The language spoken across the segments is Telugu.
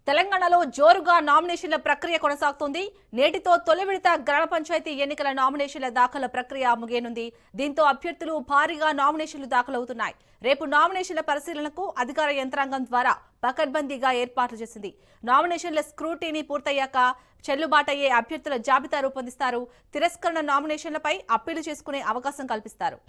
తెలంగాణలో జోరుగా నామినేషన్ల ప్రక్రియ కొనసాగుతోంది. నేటితో తొలి విడత గ్రామ పంచాయతీ ఎన్నికల నామినేషన్ల దాఖల ప్రక్రియ ముగియనుంది. దీంతో అభ్యర్థులు భారీగా నామినేషన్లు దాఖలవుతున్నాయి. రేపు నామినేషన్ల పరిశీలనకు అధికార యంత్రాంగం ద్వారా పకడ్బందీగా ఏర్పాట్లు చేసింది. నామినేషన్ల స్క్రూటీనీ పూర్తయ్యాక చెల్లుబాటయ్యే అభ్యర్థుల జాబితా రూపొందిస్తారు. తిరస్కరణ నామినేషన్లపై అప్పీలు చేసుకునే అవకాశం కల్పిస్తారు.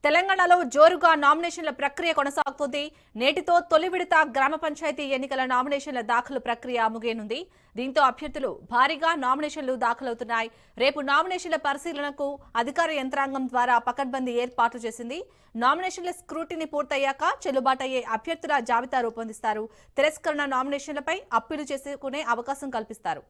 తెలంగాణలో జోరుగా నామినేషన్ల ప్రక్రియ కొనసాగుతోంది. నేటితో తొలి విడత గ్రామ పంచాయతీ ఎన్నికల నామినేషన్ల దాఖలు ప్రక్రియ ముగియనుంది. దీంతో అభ్యర్థులు భారీగా నామినేషన్లు దాఖలవుతున్నాయి. రేపు నామినేషన్ల పరిశీలనకు అధికార యంత్రాంగం ద్వారా పకడ్బందీ ఏర్పాట్లు చేసింది. నామినేషన్ల స్క్రూటీనీ పూర్తయ్యాక చెల్లుబాటయ్యే అభ్యర్థుల జాబితా రూపొందిస్తారు. తిరస్కరణ నామినేషన్లపై అప్పీలు చేసుకునే అవకాశం కల్పిస్తారు.